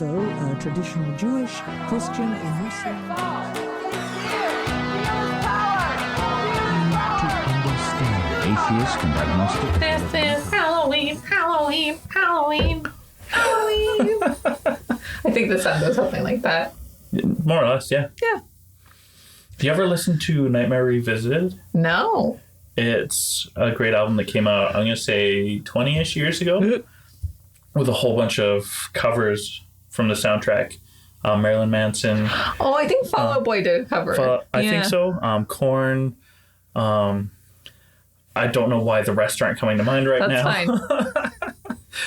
also traditional Jewish, Christian, and Muslim. To understand atheist and agnostic. This is Halloween, Halloween, Halloween, Halloween. I think the song goes something like that. More or less, yeah. Yeah. Do you ever listen to Nightmare Revisited? No. It's a great album that came out, I'm going to say 20-ish years ago, with a whole bunch of covers from the soundtrack. Marilyn Manson. Oh, I think Fall Out Boy did a cover. I think so. Korn. I don't know why the rest aren't coming to mind right now. That's fine.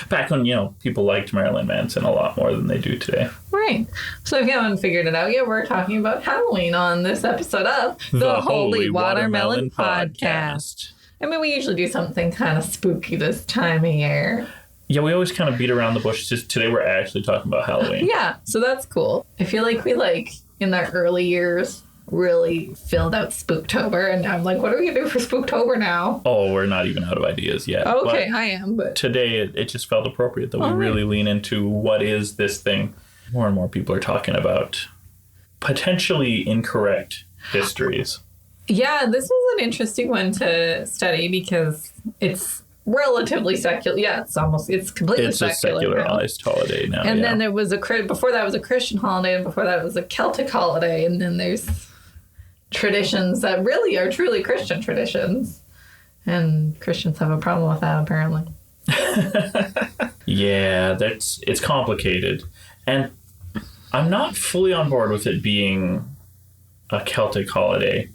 Back when, people liked Marilyn Manson a lot more than they do today. Right. So if you haven't figured it out yet, we're talking about Halloween on this episode of The Holy Watermelon Podcast. I mean, we usually do something kind of spooky this time of year. Yeah, we always kind of beat around the bush. Just today we're actually talking about Halloween. Yeah, so that's cool. I feel like we, in our early years, really filled out Spooktober, and I'm like, what are we going to do for Spooktober now? Oh, we're not even out of ideas yet. Okay, I am, but... Today, it just felt appropriate that we really lean into what is this thing. More and more people are talking about potentially incorrect histories. Yeah, this was an interesting one to study because it's relatively secular. Yeah, it's completely secular. It's a secularized holiday now. And then there was before that was a Christian holiday, and before that it was a Celtic holiday, and then there's traditions that really are truly Christian traditions. And Christians have a problem with that, apparently. Yeah, it's complicated. And I'm not fully on board with it being a Celtic holiday,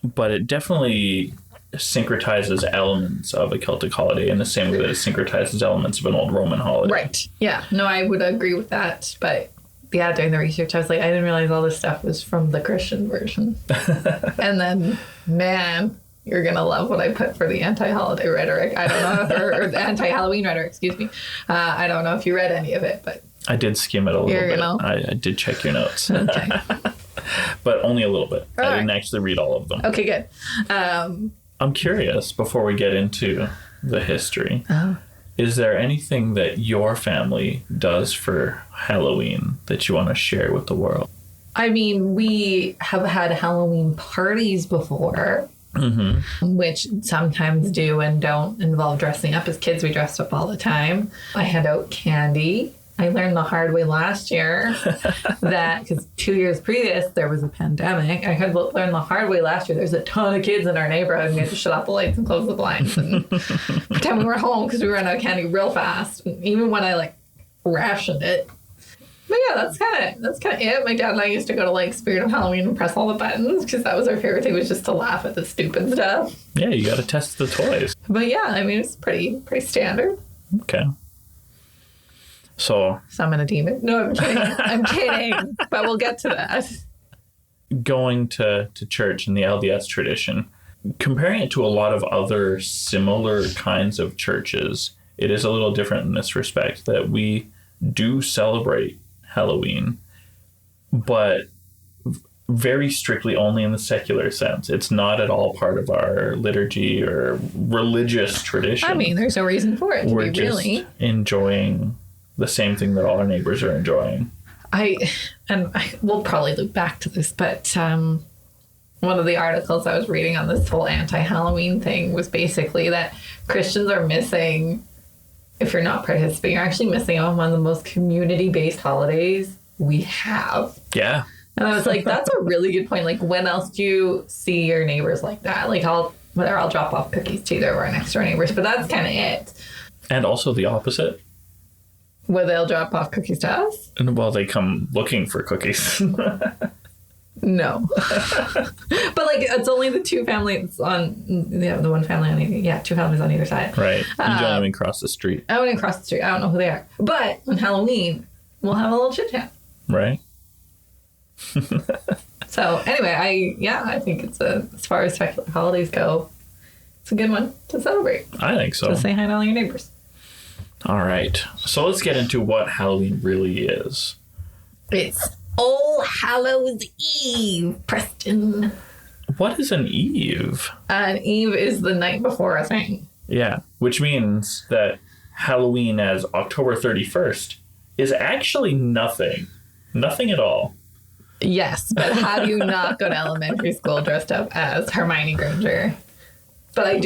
but it definitely syncretizes elements of a Celtic holiday in the same way that it syncretizes elements of an old Roman holiday. Right. Yeah. No, I would agree with that. But yeah, during the research, I was like, I didn't realize all this stuff was from the Christian version. And then, man, you're going to love what I put for the anti-holiday rhetoric. I don't know or the anti-Halloween rhetoric, excuse me. I don't know if you read any of it, but... I did skim it a little bit. I did check your notes. Okay. But only a little bit. All I didn't actually read all of them. Okay, good. I'm curious, before we get into the history, Oh. Is there anything that your family does for Halloween that you want to share with the world? I mean, we have had Halloween parties before, which sometimes do and don't involve dressing up. As kids, we dressed up all the time. I hand out candy. I learned the hard way last year that, because 2 years previous, there was a pandemic. I had learned the hard way last year. There's a ton of kids in our neighborhood, and we had to shut off the lights and close the blinds and pretend we were home because we ran out of candy real fast. And even when I rationed it. But yeah, that's kind of it. My dad and I used to go to Spirit of Halloween and press all the buttons because that was our favorite thing, was just to laugh at the stupid stuff. Yeah, you got to test the toys. But yeah, I mean, it's pretty standard. Okay. So Summon a demon. No, I'm kidding. I'm kidding. But we'll get to that. Going to church in the LDS tradition, comparing it to a lot of other similar kinds of churches, it is a little different in this respect, that we do celebrate Halloween, but very strictly only in the secular sense. It's not at all part of our liturgy or religious tradition. I mean, there's no reason for it to We're be really. just enjoying the same thing that all our neighbors are enjoying. We'll probably loop back to this, but one of the articles I was reading on this whole anti-Halloween thing was basically that Christians are missing, if you're not participating, you're actually missing out on one of the most community-based holidays we have. Yeah. And I was like, that's a really good point. When else do you see your neighbors like that? I'll drop off cookies to either of our next door neighbors, but that's kind of it. And also the opposite. Where they'll drop off cookies to us? And they come looking for cookies. No. But it's only the two families on, the one family on either, two families on either side. Right. You don't even cross the street. I wouldn't cross the street. I don't know who they are. But on Halloween, we'll have a little chit chat. Right. So anyway, I think it's as far as secular holidays go, it's a good one to celebrate. I think so. To say hi to all your neighbors. All right. So let's get into what Halloween really is. It's All Hallows Eve, Preston. What is an eve? An eve is the night before a thing. Yeah, which means that Halloween as October 31st is actually nothing. Nothing at all. Yes, but how do you not go to elementary school dressed up as Hermione Granger? But I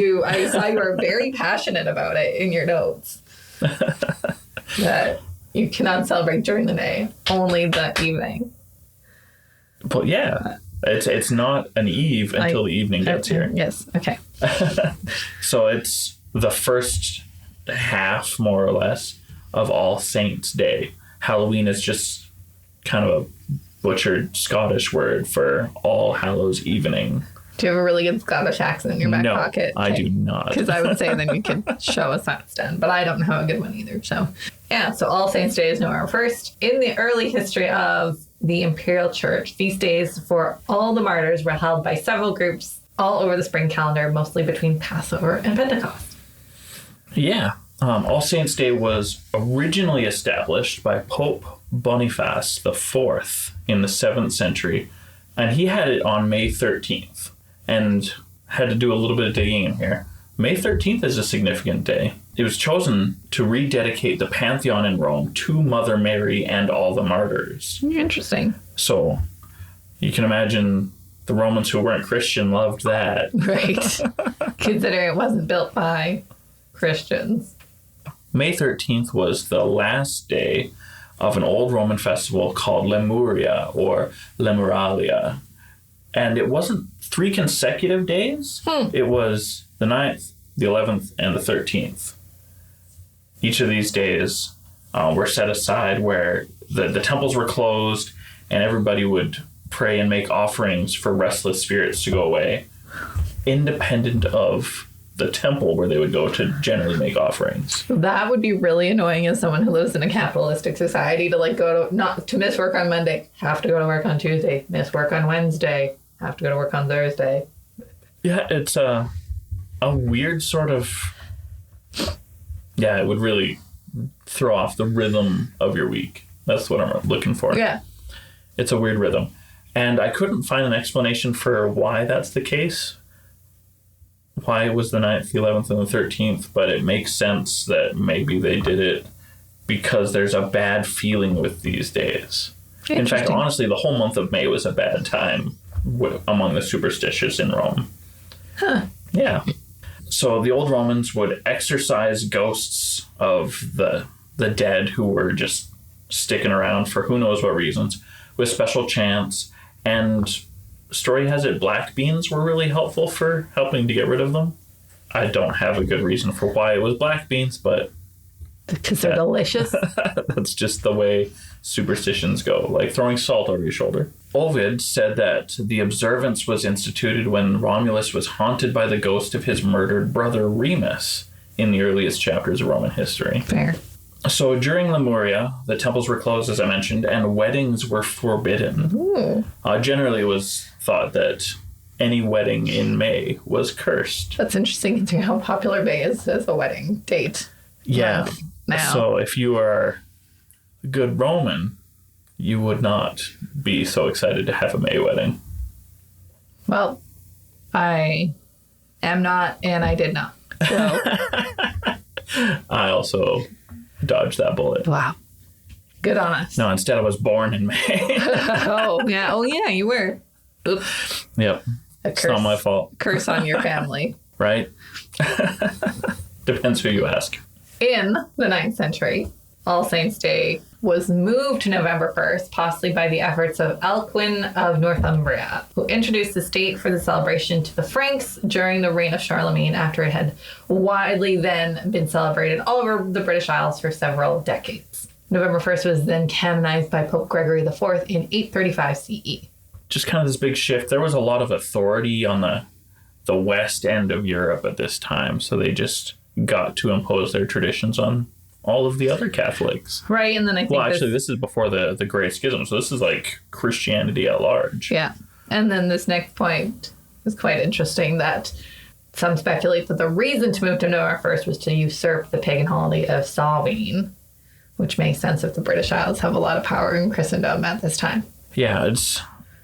saw you were very passionate about it in your notes. That you cannot celebrate during the day, only the evening. But yeah, it's not an eve until the evening gets here. Yes, okay. So it's the first half, more or less, of All Saints' Day. Halloween is just kind of a butchered Scottish word for All Hallows Evening. Do you have a really good Scottish accent in your back pocket? I do not. Because I would say then you could show us that instead, but I don't have a good one either. So All Saints' Day is November 1st. In the early history of the Imperial Church, feast days for all the martyrs were held by several groups all over the spring calendar, mostly between Passover and Pentecost. Yeah. All Saints' Day was originally established by Pope Boniface IV in the 7th century, and he had it on May 13th, and had to do a little bit of digging in here. May 13th is a significant day. It was chosen to rededicate the Pantheon in Rome to Mother Mary and all the martyrs. Interesting. So you can imagine the Romans who weren't Christian loved that. Right. Considering it wasn't built by Christians. May 13th was the last day of an old Roman festival called Lemuria or Lemuralia. And it wasn't 3 consecutive days. It was the 9th, the 11th, and the 13th. Each of these days were set aside where the temples were closed and everybody would pray and make offerings for restless spirits to go away, independent of the temple where they would go to generally make offerings. That would be really annoying as someone who lives in a capitalistic society to not to miss work on Monday, have to go to work on Tuesday, miss work on Wednesday, have to go to work on Thursday. Yeah, it's a weird sort of... Yeah, it would really throw off the rhythm of your week. That's what I'm looking for. Yeah. It's a weird rhythm. And I couldn't find an explanation for why that's the case. Why it was the 9th, the 11th, and the 13th, but it makes sense that maybe they did it because there's a bad feeling with these days. In fact, honestly, the whole month of May was a bad time among the superstitious in Rome. Huh. Yeah. So the old Romans would exorcise ghosts of the dead who were just sticking around for who knows what reasons with special chants, and story has it black beans were really helpful for helping to get rid of them. I don't have a good reason for why it was black beans, but because they're delicious. That's just the way superstitions go, like throwing salt over your shoulder. Ovid said that the observance was instituted when Romulus was haunted by the ghost of his murdered brother Remus in the earliest chapters of Roman history. Fair. So during Lemuria, the temples were closed, as I mentioned, and weddings were forbidden. Generally, it was thought that any wedding in May was cursed. That's interesting considering how popular May is as a wedding date. Yeah. Now. So if you are a good Roman, you would not be so excited to have a May wedding. Well, I am not, and I did not. So. I also dodged that bullet. Wow. Good on us. No, instead I was born in May. Oh, yeah, you were. Oops. Yep. It's not my fault. Curse on your family. Right? Depends who you ask. In the 9th century, All Saints' Day was moved to November 1st, possibly by the efforts of Alcuin of Northumbria, who introduced the date for the celebration to the Franks during the reign of Charlemagne after it had widely then been celebrated all over the British Isles for several decades. November 1st was then canonized by Pope Gregory IV in 835 CE. Just kind of this big shift. There was a lot of authority on the west end of Europe at this time, so they just got to impose their traditions on all of the other Catholics. Right, and then I think this is before the Great Schism, so this is like Christianity at large. Yeah, and then this next point is quite interesting, that some speculate that the reason to move to November 1st was to usurp the pagan holiday of Samhain, which makes sense if the British Isles have a lot of power in Christendom at this time. Yeah,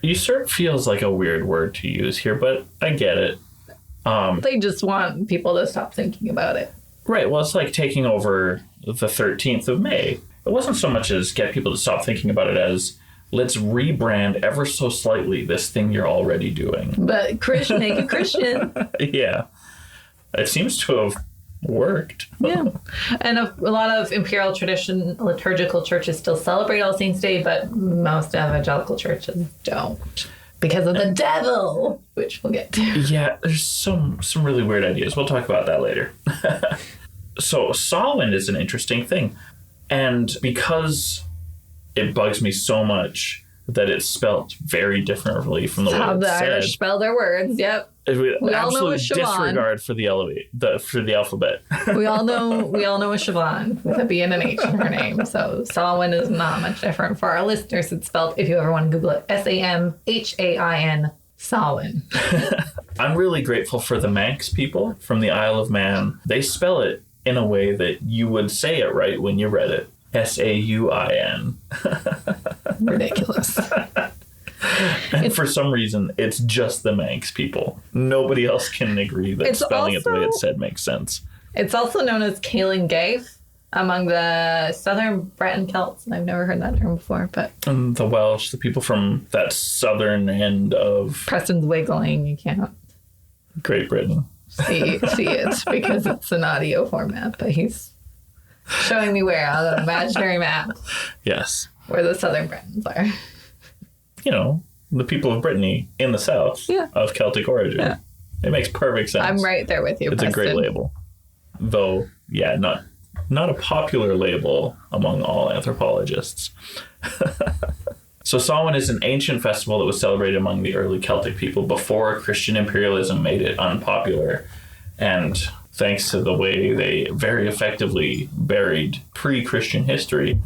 usurp feels like a weird word to use here, but I get it. They just want people to stop thinking about it. Right, well, it's like taking over the 13th of May. it wasn't so much as get people to stop thinking about it as let's rebrand ever so slightly this thing you're already doing. But Christian, make it Christian. Yeah. It seems to have worked. Yeah. And a lot of imperial tradition liturgical churches still celebrate All Saints' Day, but most evangelical churches don't. Because of the devil, which we'll get to. Yeah, there's some really weird ideas. We'll talk about that later. So Samhain is an interesting thing. And because it bugs me so much that it's spelt very differently from the way How it's the said. Irish spell their words, yep. We all know absolute a Siobhan. disregard for the alphabet. We all know a Siobhan with a B and an H in her name. So Samhain is not much different for our listeners. It's spelled, if you ever want to Google it, Samhain, Samhain. I'm really grateful for the Manx people from the Isle of Man. They spell it in a way that you would say it right when you read it. Sauin. Ridiculous. And for some reason, it's just the Manx people. Nobody else can agree that spelling it the way it's said makes sense. It's also known as Calan Gaeaf among the southern Breton Celts. I've never heard that term before, but... And the Welsh, the people from that southern end of... Preston's wiggling. You can't Great Britain. see it because it's an audio format, but he's showing me where on an imaginary map Yes. where the southern Britons are. You know, the people of Brittany in the south of Celtic origin. Yeah. It makes perfect sense. I'm right there with you, It's Preston. a great label. Though, yeah, not a popular label among all anthropologists. So Samhain is an ancient festival that was celebrated among the early Celtic people before Christian imperialism made it unpopular. And thanks to the way they very effectively buried pre-Christian history,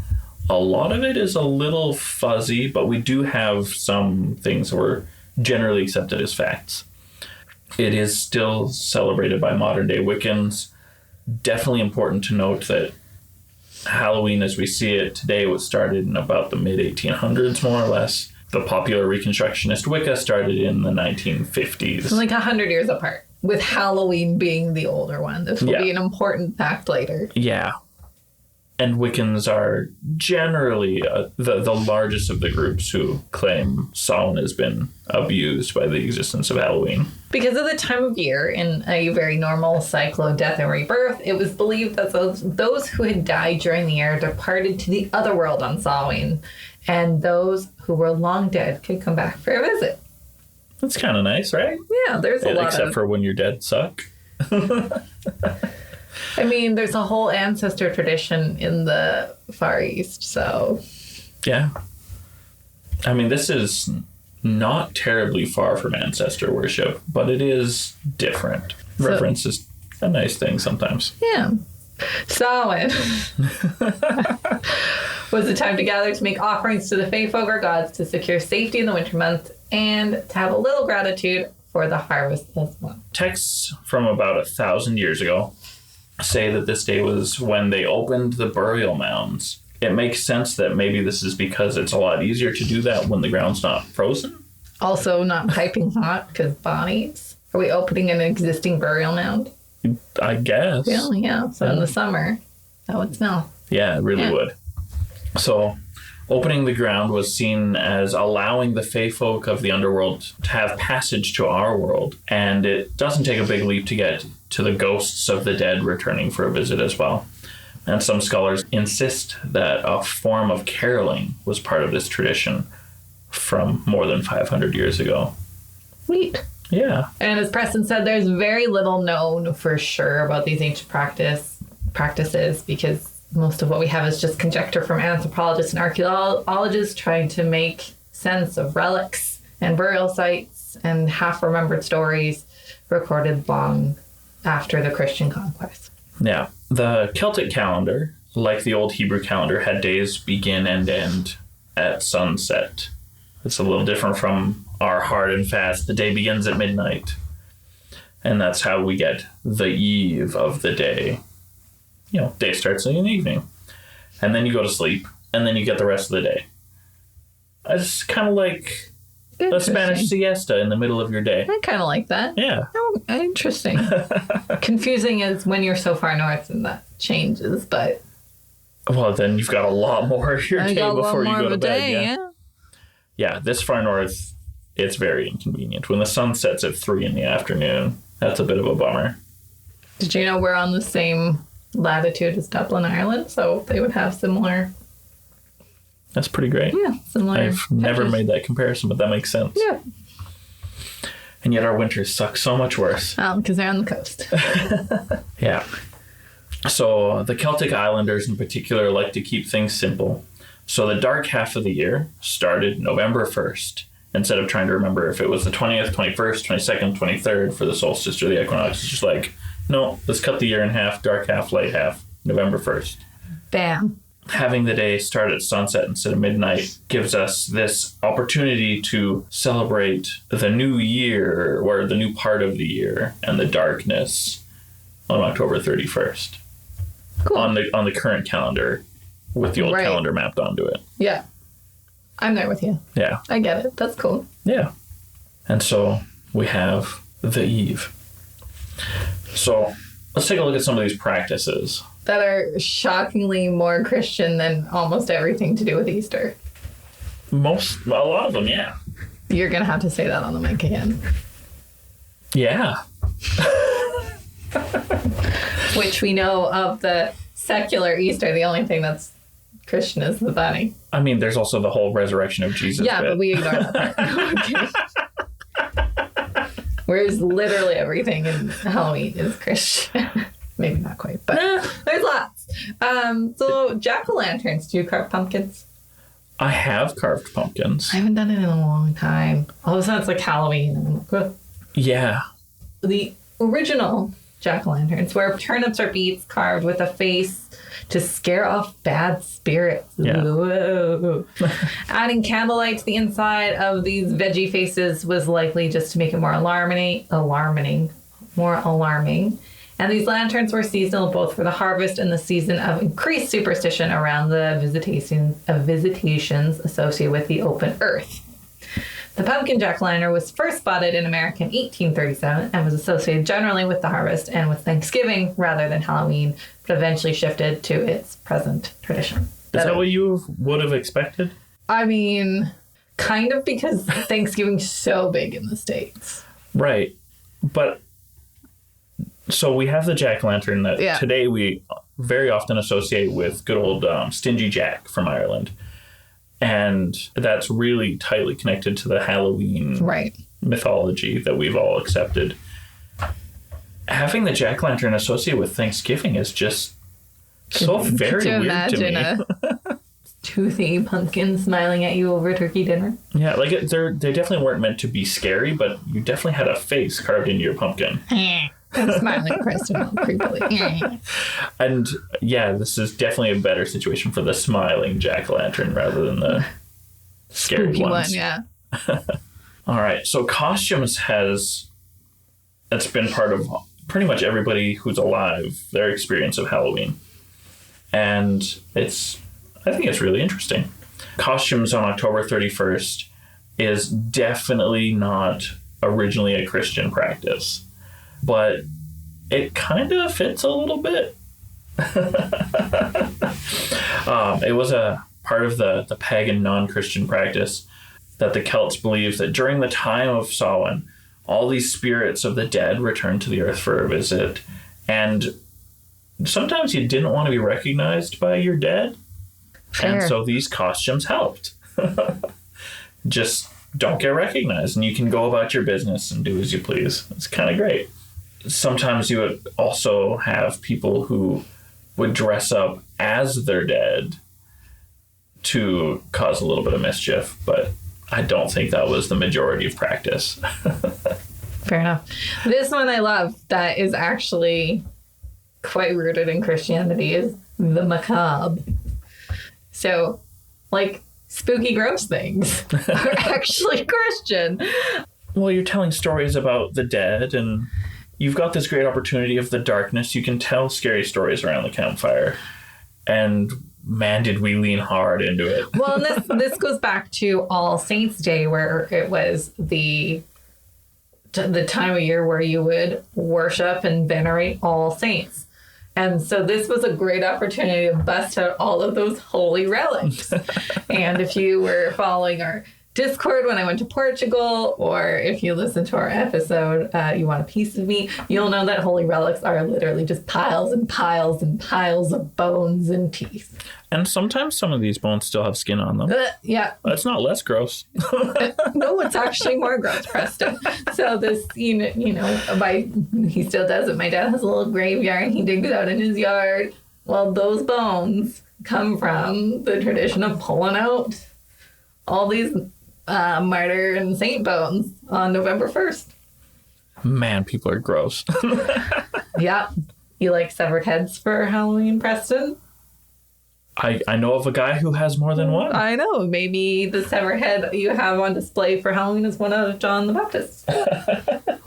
a lot of it is a little fuzzy, but we do have some things that were generally accepted as facts. It is still celebrated by modern-day Wiccans. Definitely important to note that Halloween as we see it today was started in about the mid-1800s, more or less. The popular Reconstructionist Wicca started in the 1950s. It's like 100 years apart, with Halloween being the older one. This will be an important fact later. Yeah. And Wiccans are generally the largest of the groups who claim Samhain has been abused by the existence of Halloween. Because of the time of year, in a very normal cycle of death and rebirth, it was believed that those who had died during the year departed to the other world on Samhain, and those who were long dead could come back for a visit. That's kind of nice, right? Yeah, there's a lot Except for when you're dead, suck. I mean, there's a whole ancestor tradition in the Far East, so... Yeah. I mean, this is not terribly far from ancestor worship, but it is different. Reverence is a nice thing sometimes. Yeah. Samhain was the time to gather to make offerings to the fae folk or gods to secure safety in the winter months and to have a little gratitude for the harvest as well. Texts from about 1,000 years ago say that this day was when they opened the burial mounds. It makes sense that maybe this is because it's a lot easier to do that when the ground's not frozen. Also not piping hot because bodies. Are we opening an existing burial mound? I guess. Yeah. So in the summer, that would smell. Yeah, it really would. So opening the ground was seen as allowing the fae folk of the underworld to have passage to our world. And it doesn't take a big leap to get to the ghosts of the dead returning for a visit as well. And some scholars insist that a form of caroling was part of this tradition from more than 500 years ago. Sweet. Yeah. And as Preston said, there's very little known for sure about these ancient practices because most of what we have is just conjecture from anthropologists and archaeologists trying to make sense of relics and burial sites and half-remembered stories recorded long after the Christian conquest. Yeah. The Celtic calendar, like the old Hebrew calendar, had days begin and end at sunset. It's a little different from our hard and fast. The day begins at midnight. And that's how we get the eve of the day. You know, day starts in the evening. And then you go to sleep. And then you get the rest of the day. It's kind of like a Spanish siesta in the middle of your day. I kind of like that. Yeah. Oh, interesting. Confusing is when you're so far north and that changes, but Well, then you've got a lot more of your day before you go to bed. Yeah, this far north, it's very inconvenient. When the sun sets at 3 in the afternoon, that's a bit of a bummer. Did you know we're on the same latitude as Dublin, Ireland? So they would have similar... That's pretty great. Yeah, similar. I've never made that comparison, but that makes sense. Yeah. And yet our winters suck so much worse. Because they're on the coast. Yeah. So the Celtic Islanders in particular like to keep things simple. So the dark half of the year started November 1st. Instead of trying to remember if it was the 20th, 21st, 22nd, 23rd for the solstice or the equinox, it's just like, no, let's cut the year in half, dark half, light half, November 1st. Bam. Having the day start at sunset instead of midnight gives us this opportunity to celebrate the new year, or the new part of the year, and the darkness on October 31st. Cool. On the current calendar, with the old calendar mapped onto it. Yeah. I'm there with you. Yeah. I get it. That's cool. Yeah. And so we have the eve. So let's take a look at some of these practices That are shockingly more Christian than almost everything to do with Easter. A lot of them, yeah. You're going to have to say that on the mic again. Yeah. Which we know of the secular Easter, the only thing that's Christian is the bunny. I mean, there's also the whole resurrection of Jesus. Yeah, but we ignore that part. Okay. Whereas literally everything in Halloween is Christian. Maybe not quite, but there's lots. So jack-o'-lanterns, do you carve pumpkins? I have carved pumpkins. I haven't done it in a long time. All of a sudden it's like Halloween. And I'm like, oh. Yeah. The original jack-o'-lanterns were turnips or beets carved with a face to scare off bad spirits. Yeah. Whoa. Adding candlelight to the inside of these veggie faces was likely just to make it more alarming. And these lanterns were seasonal both for the harvest and the season of increased superstition around the visitations associated with the open earth. The pumpkin jack-o'-lantern was first spotted in America in 1837 and was associated generally with the harvest and with Thanksgiving rather than Halloween, but eventually shifted to its present tradition. Is that what you would have expected? I mean, kind of, because Thanksgiving's so big in the States. Right. But so we have the jack-o'-lantern that today we very often associate with good old Stingy Jack from Ireland. And that's really tightly connected to the Halloween mythology that we've all accepted. Having the jack-o'-lantern associated with Thanksgiving is just so very weird to me. A toothy pumpkin smiling at you over turkey dinner. Yeah, like they definitely weren't meant to be scary, but you definitely had a face carved into your pumpkin. I'm smiling creepily. And yeah, this is definitely a better situation for the smiling jack-o'-lantern rather than the scary spooky ones. One, yeah. All right, so costumes that's been part of pretty much everybody who's alive, their experience of Halloween. And I think it's really interesting. Costumes on October 31st is definitely not originally a Christian practice, but it kind of fits a little bit. It was a part of the pagan non-Christian practice that the Celts believed that during the time of Samhain, all these spirits of the dead returned to the earth for a visit. And sometimes you didn't want to be recognized by your dead. Fair. And so these costumes helped. Just don't get recognized and you can go about your business and do as you please. It's kind of great. Sometimes you would also have people who would dress up as their dead to cause a little bit of mischief, but I don't think that was the majority of practice. Fair enough. This one I love that is actually quite rooted in Christianity is the macabre. So, like, spooky, gross things are actually Christian. Well, you're telling stories about the dead, and you've got this great opportunity of the darkness. You can tell scary stories around the campfire. And man, did we lean hard into it. Well, and this goes back to All Saints Day, where it was the time of year where you would worship and venerate all saints. And so this was a great opportunity to bust out all of those holy relics. And if you were following our Discord when I went to Portugal, or if you listen to our episode, You Want a Piece of Me, you'll know that holy relics are literally just piles and piles and piles of bones and teeth. And sometimes some of these bones still have skin on them. Yeah. That's not less gross. No, it's actually more gross, Preston. So this, he still does it. My dad has a little graveyard. He digs out in his yard. Well, those bones come from the tradition of pulling out all these martyr and saint bones on November 1st. Man, people are gross. Yeah. You like severed heads for Halloween, Preston? I know of a guy who has more than one. I know. Maybe the severed head you have on display for Halloween is one of John the Baptist.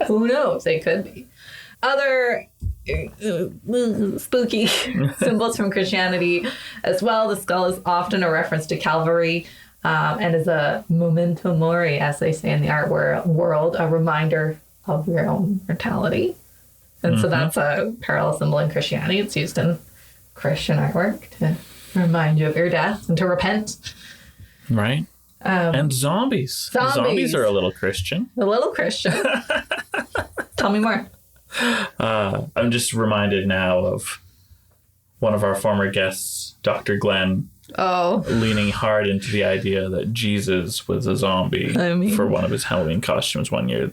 Who knows? They could be. Other spooky symbols from Christianity as well. The skull is often a reference to Calvary and is a memento mori, as they say in the art world, a reminder of your own mortality. And so that's a parallel symbol in Christianity. It's used in Christian artwork to remind you of your death and to repent. Right. And zombies. Zombies are a little Christian. A little Christian. Tell me more. I'm just reminded now of one of our former guests, Dr. Glenn, leaning hard into the idea that Jesus was a zombie for one of his Halloween costumes one year.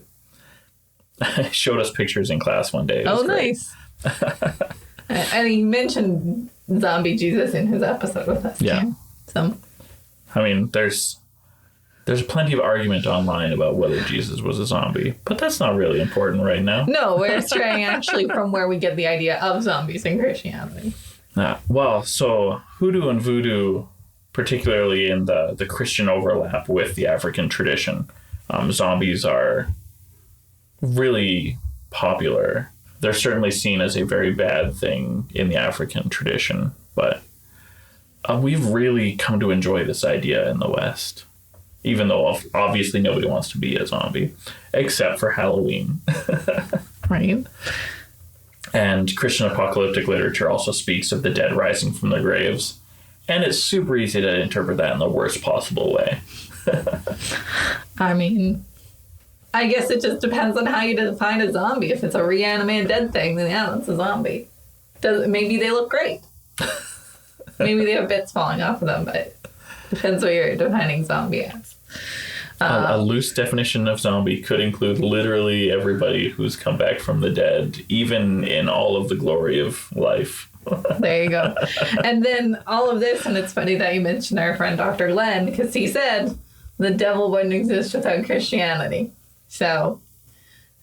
Showed us pictures in class one day. It was great. Nice. And he mentioned zombie Jesus in his episode with us. Yeah. Too. So, I mean, there's plenty of argument online about whether Jesus was a zombie, but that's not really important right now. No, we're straying actually from where we get the idea of zombies in Christianity. Well, so hoodoo and voodoo, particularly in the Christian overlap with the African tradition, zombies are really popular. They're certainly seen as a very bad thing in the African tradition, but we've really come to enjoy this idea in the West, even though obviously nobody wants to be a zombie, except for Halloween. Right. And Christian apocalyptic literature also speaks of the dead rising from their graves, and it's super easy to interpret that in the worst possible way. I mean, I guess it just depends on how you define a zombie. If it's a reanimated dead thing, then yeah, that's a zombie. Maybe they look great. Maybe they have bits falling off of them, but it depends what you're defining zombie as. A loose definition of zombie could include literally everybody who's come back from the dead, even in all of the glory of life. There you go. And then all of this, and it's funny that you mentioned our friend Dr. Glenn, because he said the devil wouldn't exist without Christianity. So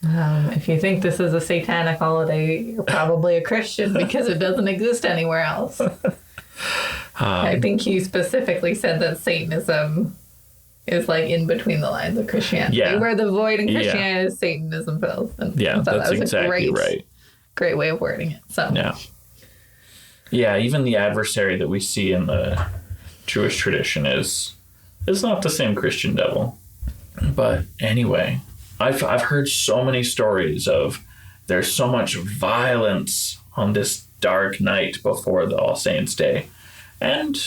if you think this is a satanic holiday, you're probably a Christian because it doesn't exist anywhere else. I think he specifically said that Satanism is like in between the lines of Christianity. Yeah. Where the void in Christianity is Satanism fills. And yeah, that's exactly right. Great way of wording it. So yeah, even the adversary that we see in the Jewish tradition is not the same Christian devil. But anyway, I've heard so many stories of there's so much violence on this dark night before the All Saints' Day. And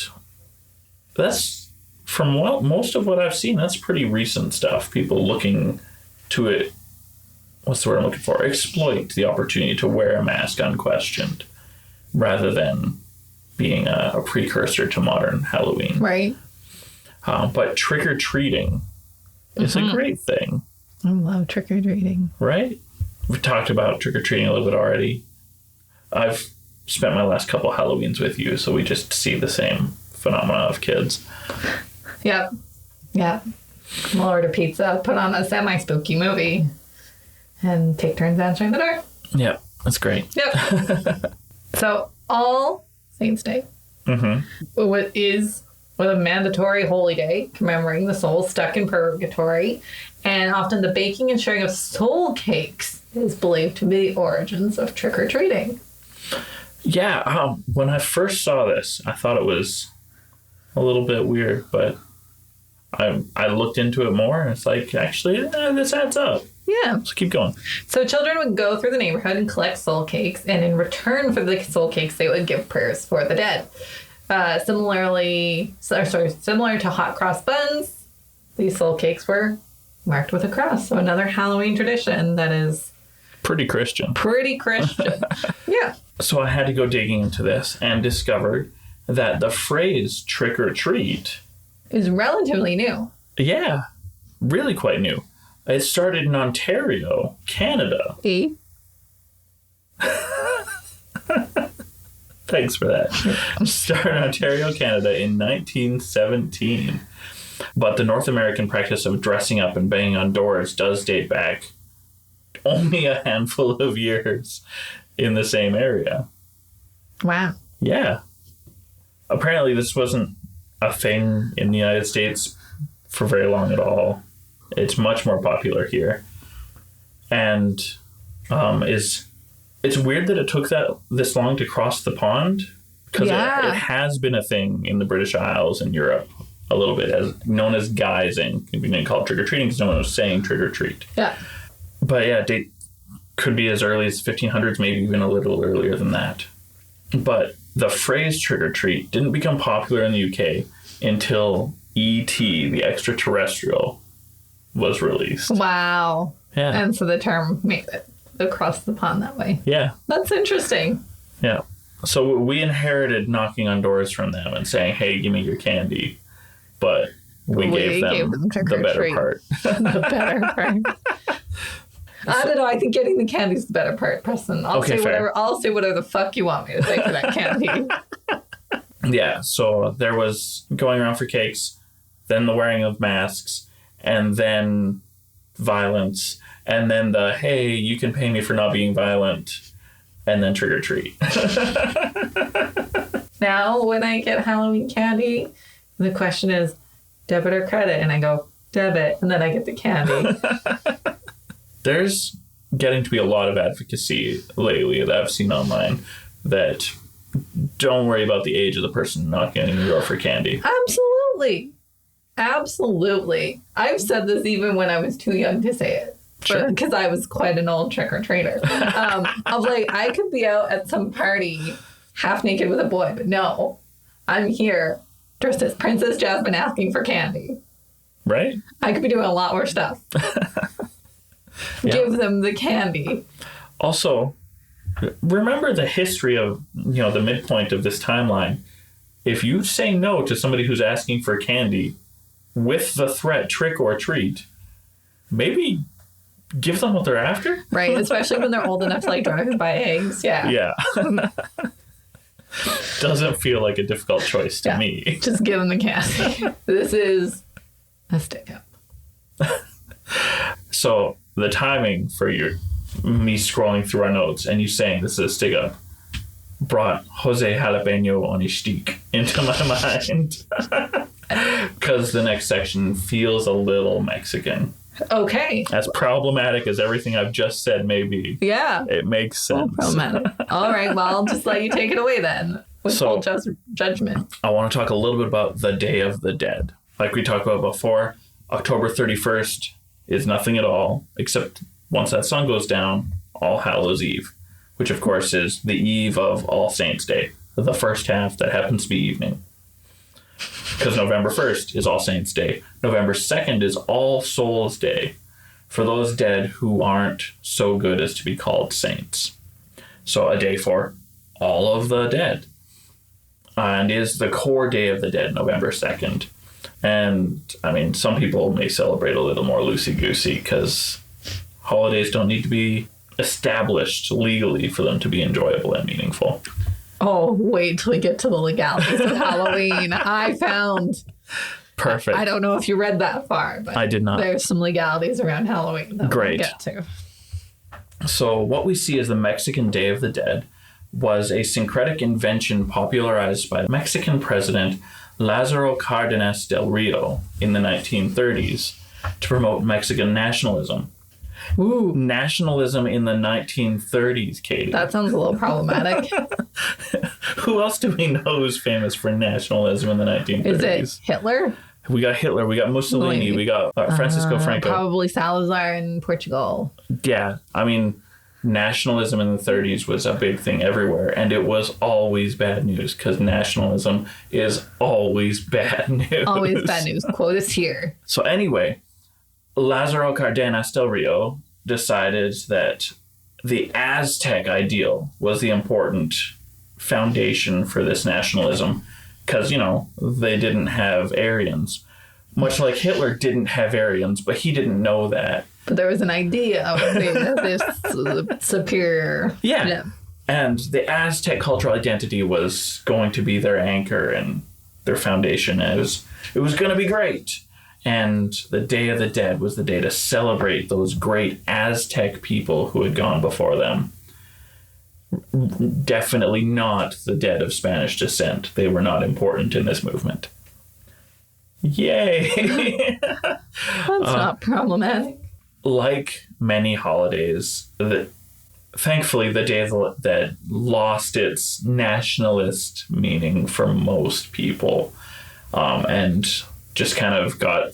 that's, from most of what I've seen, that's pretty recent stuff. People looking to it, what's the word I'm looking for? Exploit the opportunity to wear a mask unquestioned, rather than being a precursor to modern Halloween. Right. But trick-or-treating is a great thing. I love trick-or-treating. Right? We've talked about trick-or-treating a little bit already. I've spent my last couple Halloweens with you, so we just see the same phenomena of kids. Yep. Yeah. We'll order pizza, put on a semi-spooky movie, and take turns answering the door. Yep. That's great. Yep. So, All Saints' Day is a mandatory holy day commemorating the souls stuck in purgatory, and often the baking and sharing of soul cakes is believed to be the origins of trick-or-treating. Yeah, when I first saw this, I thought it was a little bit weird, but I looked into it more, and it's like, actually, this adds up. Yeah, Yeah. So keep going. So children would go through the neighborhood and collect soul cakes, and in return for the soul cakes, they would give prayers for the dead. Similar to hot cross buns, these soul cakes were marked with a cross. So another Halloween tradition that is Pretty Christian. Yeah. So I had to go digging into this and discovered that the phrase trick or treat Is relatively new. Yeah, really quite new. It started in Ontario, Canada. Thanks for that. Started in Ontario, Canada in 1917. But the North American practice of dressing up and banging on doors does date back only a handful of years in the same area. Wow. Yeah. Apparently this wasn't a thing in the United States for very long at all. It's much more popular here. And it's weird that it took this long to cross the pond, because it has been a thing in the British Isles and Europe a little bit, as known as guising. We didn't call it trick-or-treating because no one was saying trick-or-treat. Yeah. But yeah, date could be as early as 1500s, maybe even a little earlier than that. But the phrase trick-or-treat didn't become popular in the UK until E.T., the extraterrestrial, was released. Wow. Yeah. And so the term made it across the pond that way. Yeah. That's interesting. Yeah. So we inherited knocking on doors from them and saying, hey, give me your candy. But we gave them the better part. The better part. I don't know. I think getting the candy is the better part, Preston. I'll say whatever the fuck you want me to say for that candy. Yeah. So there was going around for cakes, then the wearing of masks, and then violence, and then the, hey, you can pay me for not being violent, and then trick or treat. Now, when I get Halloween candy, the question is debit or credit, and I go debit, and then I get the candy. There's getting to be a lot of advocacy lately that I've seen online that don't worry about the age of the person knocking on your door for candy. Absolutely. I've said this even when I was too young to say it. Sure. Because I was quite an old trick-or-treater. I'm like, I could be out at some party half naked with a boy, but no, I'm here dressed as Princess Jasmine asking for candy. Right? I could be doing a lot worse stuff. Yeah. Give them the candy. Also, remember the history of, the midpoint of this timeline. If you say no to somebody who's asking for candy with the threat trick or treat, maybe give them what they're after. Right, especially when they're old enough to drive and buy eggs. Yeah. Yeah. Doesn't feel like a difficult choice to me. Just give them the candy. This is a stick up. So the timing for me scrolling through our notes and you saying this is a stick up brought Jose Jalapeno on his stick into my mind. Because the next section feels a little Mexican. Okay. As problematic as everything I've just said may be. Yeah. It makes sense. Problematic. All right, well, I'll just let you take it away then. With full judgment. I want to talk a little bit about the Day of the Dead. Like we talked about before, October 31st is nothing at all, except once that sun goes down, All Hallows Eve, which of course is the eve of All Saints Day, the first half that happens to be evening. Because November 1st is All Saints Day. November 2nd is All Souls Day, for those dead who aren't so good as to be called saints. So a day for all of the dead. And is the core Day of the Dead, November 2nd. And, some people may celebrate a little more loosey-goosey because holidays don't need to be established legally for them to be enjoyable and meaningful. Oh, wait till we get to the legalities of Halloween. I found... Perfect. I don't know if you read that far, but I did not. There's some legalities around Halloween that we'll get to. So what we see as the Mexican Day of the Dead was a syncretic invention popularized by Mexican President Lázaro Cárdenas del Rio in the 1930s to promote Mexican nationalism. Ooh. Nationalism in the 1930s, Katie. That sounds a little problematic. Who else do we know who's famous for nationalism in the 1930s? Is it Hitler? We got Hitler, we got Mussolini, we got Francisco Franco. Probably Salazar in Portugal. Yeah, I mean, nationalism in the 30s was a big thing everywhere, and it was always bad news because nationalism is always bad news. Always bad news. Quote us here. So anyway, Lázaro Cárdenas del Rio decided that the Aztec ideal was the important foundation for this nationalism because, you know, they didn't have Aryans. Much like Hitler didn't have Aryans, but he didn't know that. But there was an idea of this superior. Yeah. And the Aztec cultural identity was going to be their anchor and their foundation. It was going to be great. And the Day of the Dead was the day to celebrate those great Aztec people who had gone before them. Definitely not the dead of Spanish descent. They were not important in this movement. Yay! That's not problematic. Like many holidays, thankfully the Day of the Dead lost its nationalist meaning for most people, and just kind of got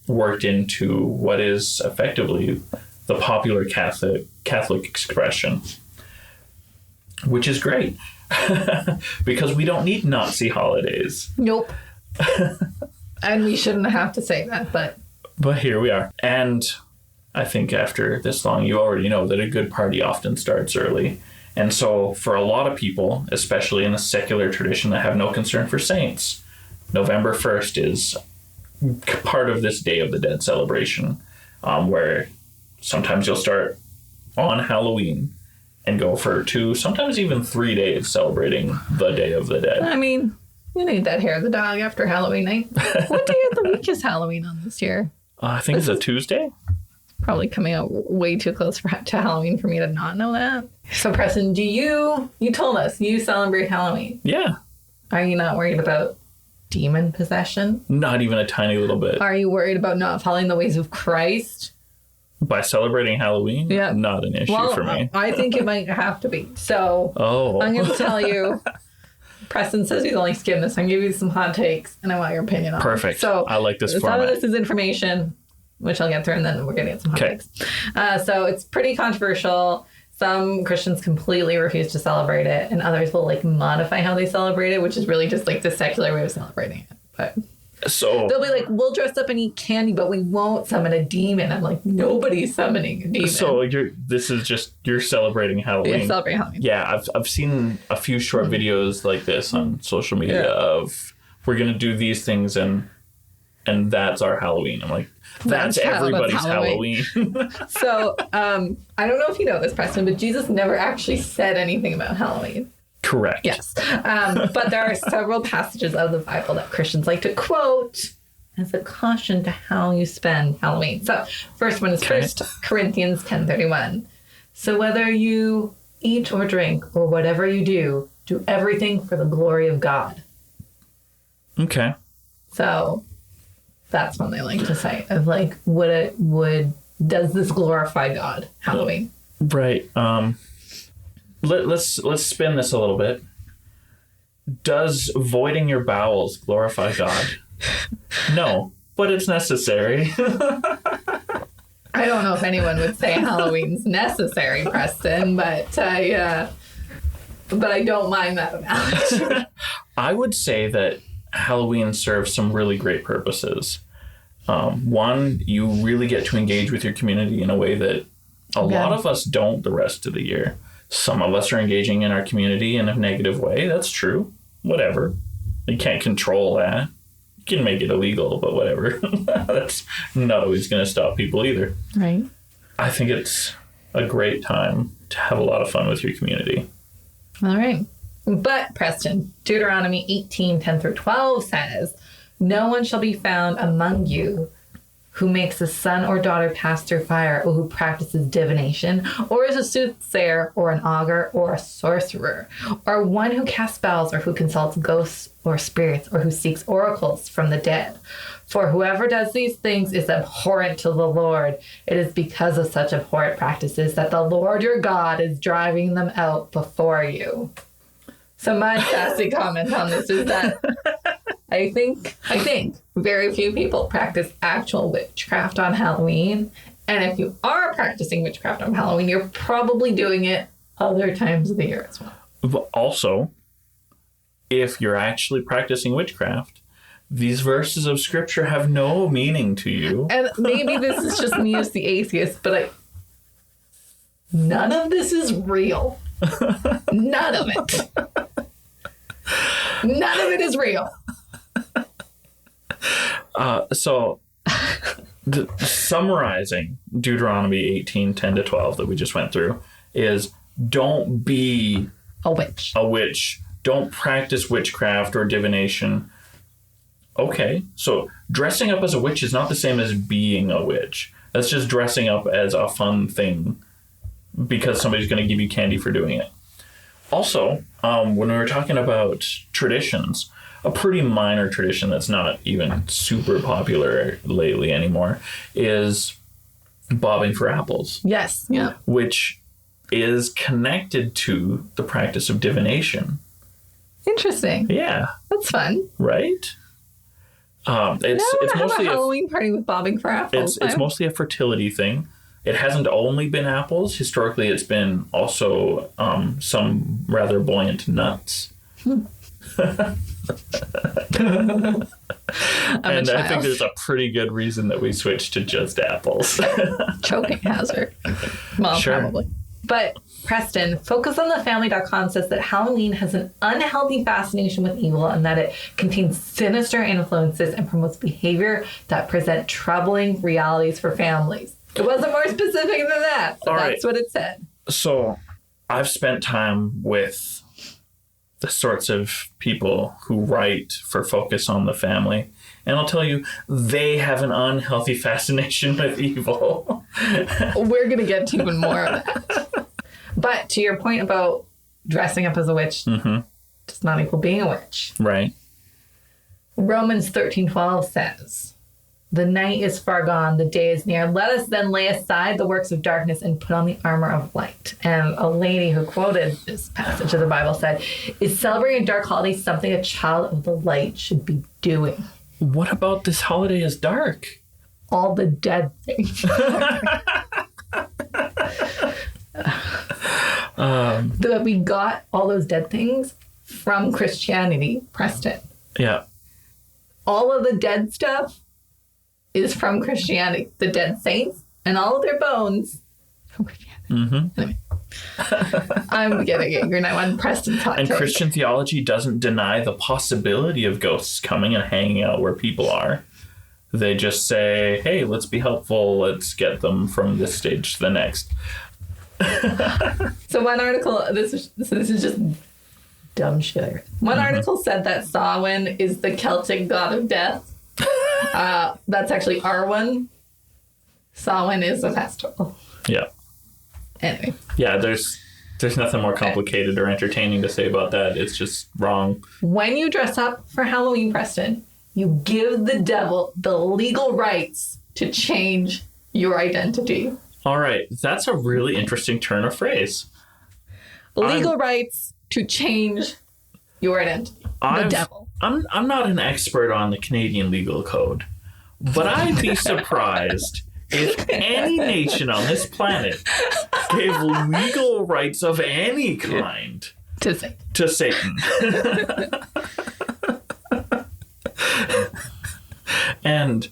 worked into what is effectively the popular Catholic expression, which is great because we don't need Nazi holidays. Nope. And we shouldn't have to say that, but here we are. And I think after this long, you already know that a good party often starts early. And so for a lot of people, especially in the secular tradition that have no concern for saints, November 1st is part of this Day of the Dead celebration, where sometimes you'll start on Halloween and go for 2, sometimes even 3 days celebrating the Day of the Dead. I mean, you need that hair of the dog after Halloween night. What day of the week is Halloween on this year? I think it's a Tuesday. Probably coming out way too close to Halloween for me to not know that. So, Preston, you told us you celebrate Halloween. Yeah. Are you not worried about demon possession? Not even a tiny little bit. Are you worried about not following the ways of Christ? By celebrating Halloween? Yeah. Not an issue for me. I think it might have to be. So, I'm going to tell you. Preston says he's only skimmed this. I'm going to give you some hot takes, and I want your opinion on it. Perfect. So, I like this format. Some of this is information, which I'll get through, and then we're going to get some hot takes. So it's pretty controversial. Some Christians completely refuse to celebrate it, and others will modify how they celebrate it, which is really just the secular way of celebrating it. But so they'll be like, we'll dress up and eat candy, but we won't summon a demon. I'm like, nobody's summoning a demon. So you're celebrating Halloween. Yeah, celebrating Halloween. Yeah, I've seen a few short videos like this on social media of we're gonna do these things and that's our Halloween. I'm like, that's everybody's Halloween. So I don't know if you know this, Preston, but Jesus never actually said anything about Halloween. Correct. Yes. But there are several passages of the Bible that Christians like to quote as a caution to how you spend Halloween. So first one is 1 Corinthians 10:31. So whether you eat or drink or whatever you do everything for the glory of God. Okay. So that's one they like to say of does this glorify God, Halloween? Right. Let's spin this a little bit. Does voiding your bowels glorify God? No, but it's necessary. I don't know if anyone would say Halloween's necessary, Preston, but I don't mind that analogy. I would say that Halloween serves some really great purposes. One, you really get to engage with your community in a way that a lot of us don't the rest of the year. Some of us are engaging in our community in a negative way. That's true. Whatever. You can't control that. You can make it illegal, but whatever. That's not always going to stop people either. Right. I think it's a great time to have a lot of fun with your community. All right. But, Preston, Deuteronomy 18:10-12 says, no one shall be found among you who makes a son or daughter pass through fire, or who practices divination, or is a soothsayer, or an augur, or a sorcerer, or one who casts spells, or who consults ghosts or spirits, or who seeks oracles from the dead. For whoever does these things is abhorrent to the Lord. It is because of such abhorrent practices that the Lord your God is driving them out before you. So my sassy comment on this is that I think very few people practice actual witchcraft on Halloween. And if you are practicing witchcraft on Halloween, you're probably doing it other times of the year as well. But also, if you're actually practicing witchcraft, these verses of scripture have no meaning to you. And maybe this is just me as the atheist, but none of this is real. None of it. None of it is real. Summarizing Deuteronomy 18:10-12 that we just went through is don't be a witch. Don't practice witchcraft or divination. Okay, so dressing up as a witch is not the same as being a witch. That's just dressing up as a fun thing because somebody's going to give you candy for doing it. Also, when we were talking about traditions, a pretty minor tradition that's not even super popular lately anymore is bobbing for apples. Yes. Yeah. Which is connected to the practice of divination. Interesting. Yeah. That's fun. Right? It's mostly a Halloween party with bobbing for apples. It's mostly a fertility thing. It hasn't only been apples. Historically, it's been also some rather buoyant nuts. And I think there's a pretty good reason that we switched to just apples. Choking hazard. Well, sure. Probably. But Preston, FocusOnTheFamily.com says that Halloween has an unhealthy fascination with evil and that it contains sinister influences and promotes behavior that present troubling realities for families. It wasn't more specific than that, but that's what it said. So I've spent time with the sorts of people who write for Focus on the Family. And I'll tell you, they have an unhealthy fascination with evil. We're going to get to even more of that. But to your point about dressing up as a witch does not equal being a witch. Right. Romans 13:12 says, "The night is far gone, the day is near. Let us then lay aside the works of darkness and put on the armor of light." And a lady who quoted this passage of the Bible said, "Is celebrating a dark holiday something a child of the light should be doing?" What about this holiday is dark? All the dead things. That we got all those dead things from Christianity, Preston. Yeah. All of the dead stuff is from Christianity. The dead saints and all of their bones from Christianity. Anyway. I'm getting it. You're not on Preston's hot And take. Christian theology doesn't deny the possibility of ghosts coming and hanging out where people are. They just say, hey, let's be helpful. Let's get them from this stage to the next. So one article, this is just dumb shit. One article said that Samhain is the Celtic god of death. That's actually Arwen. Samhain is a festival. Yeah. Anyway. Yeah, there's nothing more complicated or entertaining to say about that. It's just wrong. When you dress up for Halloween, Preston, you give the devil the legal rights to change your identity. All right. That's a really interesting turn of phrase. Legal rights to change your identity. The devil. I'm not an expert on the Canadian legal code, but I'd be surprised if any nation on this planet gave legal rights of any kind to Satan. And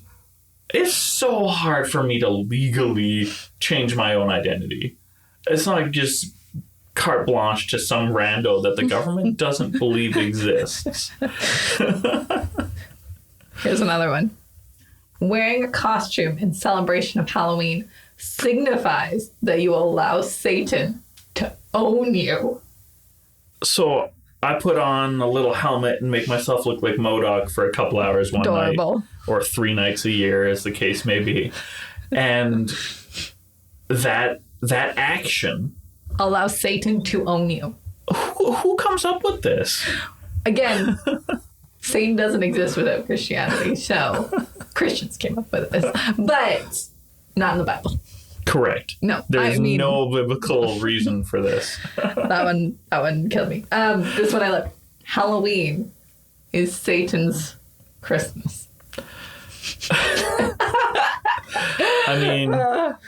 it's so hard for me to legally change my own identity. It's not like just carte blanche to some rando that the government doesn't believe exists. Here's another one. Wearing a costume in celebration of Halloween signifies that you allow Satan to own you. So I put on a little helmet and make myself look like MODOK for a couple hours one night. Or 3 nights a year, as the case may be. And that action allows Satan to own you. Who comes up with this? Again, Satan doesn't exist without Christianity, so Christians came up with this, but not in the Bible. Correct. No, There's no biblical reason for this. that one killed me. This one I love. Halloween is Satan's Christmas. I mean,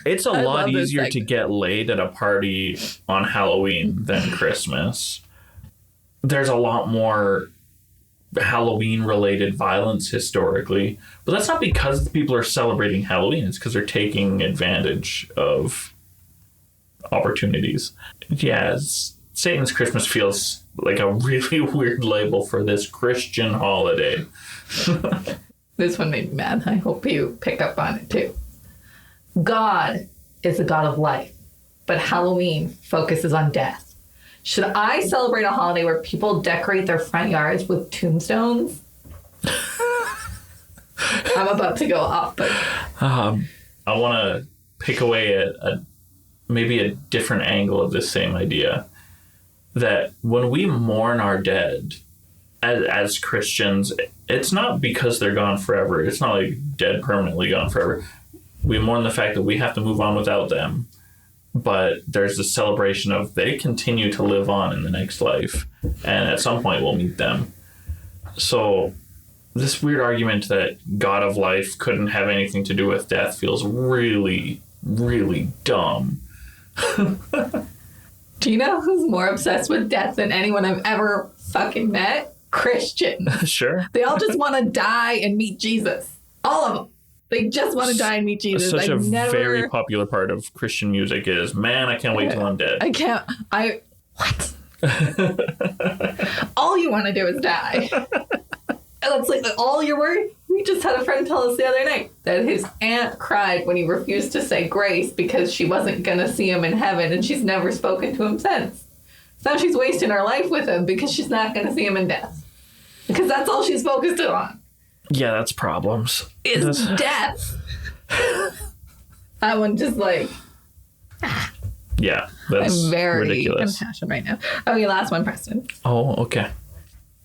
it's a lot easier to get laid at a party on Halloween than Christmas. There's a lot more Halloween-related violence historically, but that's not because people are celebrating Halloween. It's because they're taking advantage of opportunities. Yeah, Satan's Christmas feels like a really weird label for this Christian holiday. This one made me mad. I hope you pick up on it too. God is a god of life, but Halloween focuses on death. Should I celebrate a holiday where people decorate their front yards with tombstones? I'm about to go off, but I want to pick away at maybe a different angle of this same idea. That when we mourn our dead as Christians, it's not because they're gone forever. It's not like dead permanently gone forever. We mourn the fact that we have to move on without them. But there's this celebration of they continue to live on in the next life. And at some point we'll meet them. So this weird argument that God of life couldn't have anything to do with death feels really, really dumb. Do you know who's more obsessed with death than anyone I've ever fucking met? Christians. Sure. They all just want to die and meet Jesus. All of them. They just want to die and meet Jesus. Such a very popular part of Christian music is, man, I can't wait till I'm dead. What? All you want to do is die. And that's like all you're worried. We just had a friend tell us the other night that his aunt cried when he refused to say grace because she wasn't going to see him in heaven, and she's never spoken to him since. So now she's wasting her life with him because she's not going to see him in death. Because that's all she's focused on. Yeah, that's problems. Is death. That one just like... Yeah, that's I'm very ridiculous. impassioned right now. Okay, last one, Preston. Oh, okay.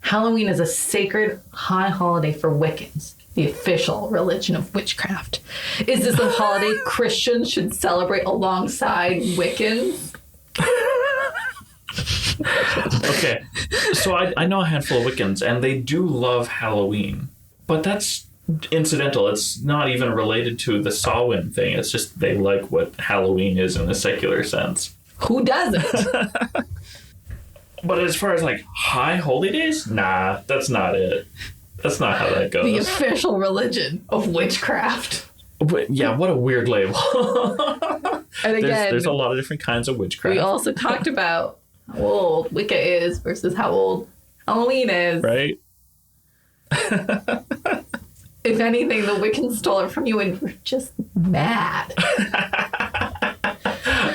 Halloween is a sacred high holiday for Wiccans, the official religion of witchcraft. Is this a holiday Christians should celebrate alongside Wiccans? Okay, so I know a handful of Wiccans, and they do love Halloween. But that's incidental. It's not even related to the Samhain thing. It's just they like what Halloween is in the secular sense. Who doesn't? But as far as like high holy days, nah, that's not it. That's not how that goes. The official religion of witchcraft. But yeah, what a weird label. And again, there's a lot of different kinds of witchcraft. We also talked about how old Wicca is versus how old Halloween is. Right? If anything, the Wiccans stole it from you and you're just mad.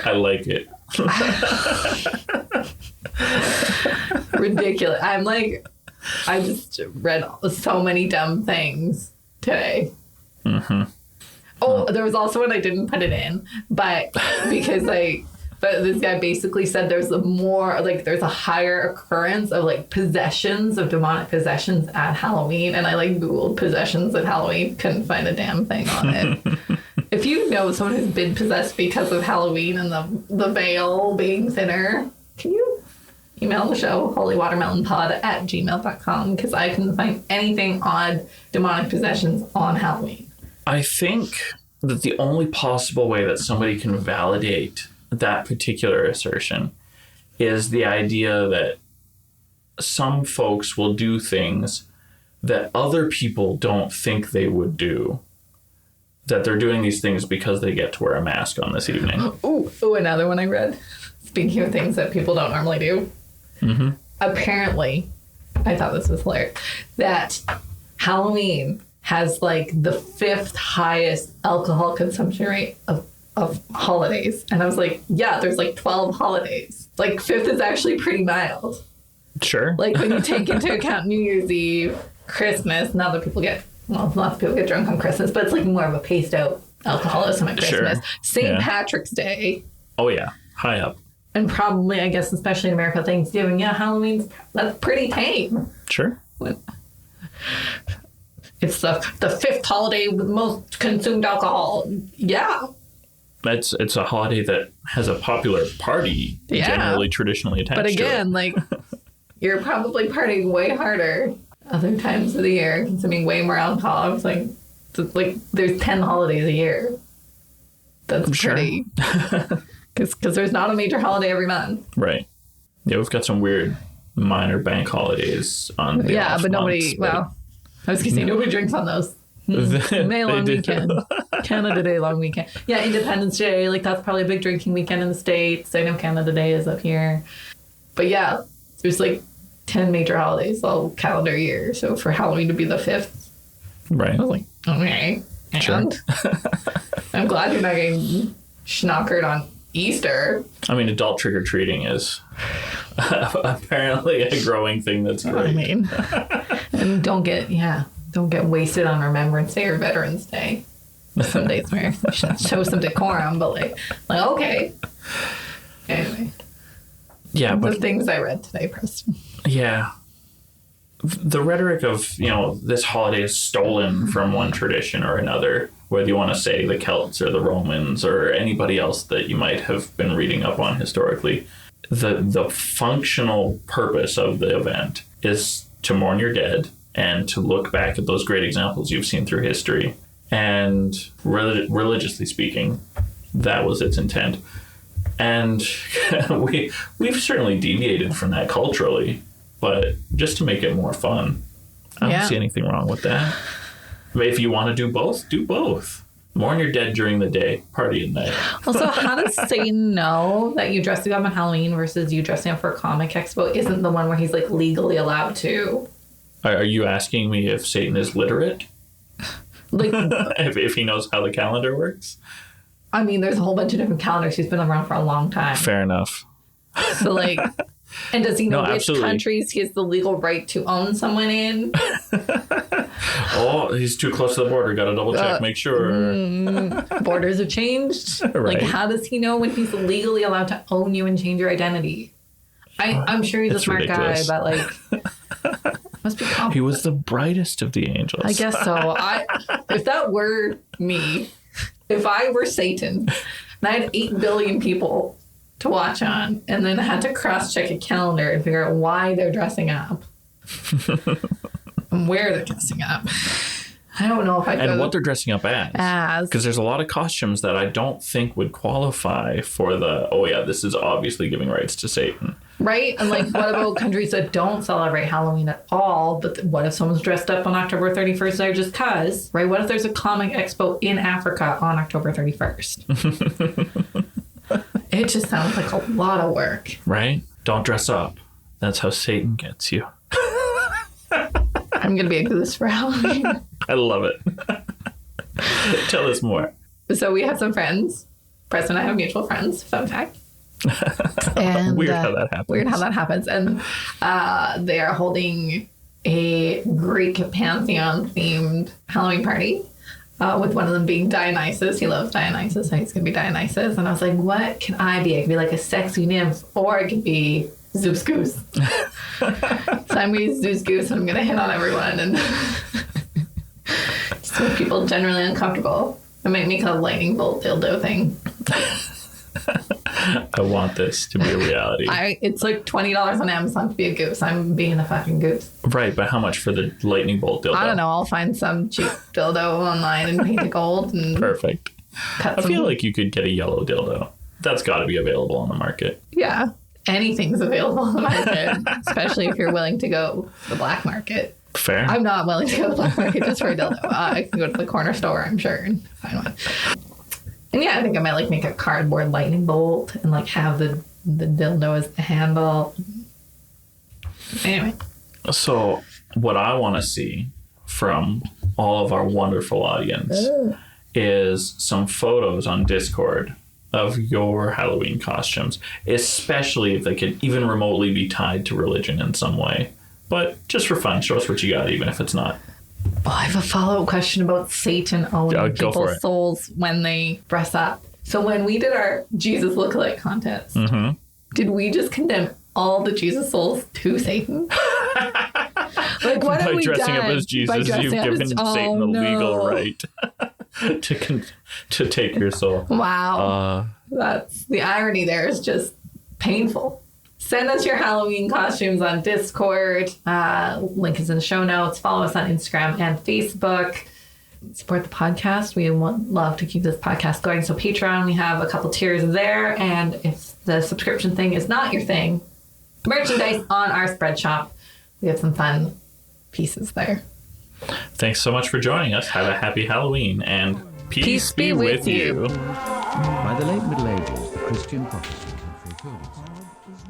I like it. Ridiculous. I just read so many dumb things today. Mm-hmm. Oh, there was also one I didn't put it in, but but this guy basically said there's a higher occurrence of possessions, of demonic possessions at Halloween. And I Googled possessions at Halloween, couldn't find a damn thing on it. If you know someone who's been possessed because of Halloween and the veil being thinner, can you email the show, holywatermelonpod@gmail.com, because I couldn't find anything on demonic possessions on Halloween. I think that the only possible way that somebody can validate that particular assertion is the idea that some folks will do things that other people don't think they would do. That they're doing these things because they get to wear a mask on this evening. Ooh, another one I read. Speaking of things that people don't normally do. Mm-hmm. Apparently, I thought this was hilarious, that Halloween has the 5th highest alcohol consumption rate of holidays. And I was like, yeah, there's 12 holidays. 5th is actually pretty mild. Sure. When you take into account New Year's Eve, Christmas, lots of people get drunk on Christmas, but it's more of a paced out alcoholism at Christmas. Sure. St. Patrick's Day. Oh yeah, high up. And probably, I guess, especially in America, Thanksgiving. Yeah, Halloween's, that's pretty tame. Sure. It's the 5th holiday with most consumed alcohol. Yeah. It's a holiday that has a popular party, generally traditionally attached but again, to it. like, you're probably partying way harder other times of the year, consuming way more alcohol. It's like there's 10 holidays a year. That's pretty. Because there's not a major holiday every month. Right. Yeah, we've got some weird minor bank holidays on the off but nobody, months, well, I was going to say nobody drinks on those. May long weekend. Canada Day long weekend. Yeah, Independence Day, like that's probably a big drinking weekend in the States. I know Canada Day is up here. But yeah, there's like 10 major holidays all calendar year. So for Halloween to be the 5th, right. I was like, okay. Sure. And I'm glad you're not getting schnockered on Easter. I mean, adult trick-or-treating is apparently a growing thing that's great. I mean, and don't get wasted on Remembrance Day or Veterans Day. Some days where you should show some decorum, but like okay. Anyway. Yeah, but the things I read today, Preston. Yeah. The rhetoric of, this holiday is stolen from one tradition or another, whether you want to say the Celts or the Romans or anybody else that you might have been reading up on historically. The functional purpose of the event is to mourn your dead and to look back at those great examples you've seen through history. And religiously speaking, that was its intent. And we've certainly deviated from that culturally, but just to make it more fun. I don't see anything wrong with that. If you want to do both, do both. Mourn your dead during the day, party at night. Also, how does Satan know that you dressing up on Halloween versus you dressing up for a comic expo isn't the one where he's like legally allowed to? Are you asking me if Satan is literate? Like, if he knows how the calendar works? I mean, there's a whole bunch of different calendars. He's been around for a long time. Fair enough. So, like, and does he know which absolutely. countries he has the legal right to own someone in? Oh, he's too close to the border. Got to double check, make sure. Borders have changed. Right. Like, how does he know when he's legally allowed to own you and change your identity? I'm sure he's a smart ridiculous. guy, but like, must be complicated. He was the brightest of the angels. I guess so. If that were me, if I were Satan, and I had 8 billion people to watch on, and then I had to cross-check a calendar and figure out why they're dressing up and where they're dressing up. I don't know if I could. And what they're dressing up as. Because there's a lot of costumes that I don't think would qualify for this is obviously giving rights to Satan. Right? And like, what about countries that don't celebrate Halloween at all? But what if someone's dressed up on October 31st there just cause? Right? What if there's a comic expo in Africa on October 31st? It just sounds like a lot of work. Right? Don't dress up. That's how Satan gets you. I'm going to be a goose for Halloween. I love it. Tell us more. So we have some friends. Preston and I have mutual friends. Fun fact. And Weird how that happens. And they are holding a Greek pantheon themed Halloween party with one of them being Dionysus. He loves Dionysus, so he's gonna be Dionysus. And I was like, what can I be? I could be like a sexy nymph, or I could be Zeus Goose. So I'm gonna be Zeus Goose, and I'm gonna hit on everyone and just make people generally uncomfortable. I might make a lightning bolt dildo thing. I want this to be a reality. It's like $20 on Amazon to be a goose. I'm being a fucking goose. Right, but how much for the lightning bolt dildo? I don't know. I'll find some cheap dildo online and paint it gold. And Perfect. I feel like you could get a yellow dildo. That's got to be available on the market. Yeah. Anything's available on the market, especially if you're willing to go to the black market. Fair. I'm not willing to go to the black market just for a dildo. I can go to the corner store, I'm sure, and find one. And yeah, I think I might like make a cardboard lightning bolt and like have the dildo as the handle. Anyway. So what I want to see from all of our wonderful audience is some photos on Discord of your Halloween costumes, especially if they could even remotely be tied to religion in some way. But just for fun, show us what you got, even if it's not. Oh, I have a follow-up question about Satan owning people's souls when they dress up. So when we did our Jesus lookalike contest, did we just condemn all the Jesus souls to Satan? Like, what have we done? By dressing up as Jesus, you've given Satan the legal right. to take your soul. Wow. That's the irony there is just painful. Send us your Halloween costumes on Discord. Link is in the show notes. Follow us on Instagram and Facebook. Support the podcast. We love to keep this podcast going. So Patreon, we have a couple tiers there. And if the subscription thing is not your thing, merchandise on our spread shop. We have some fun pieces there. Thanks so much for joining us. Have a happy Halloween, and peace be with you. By the late Middle Ages, the Christian Protestant had fulfilled its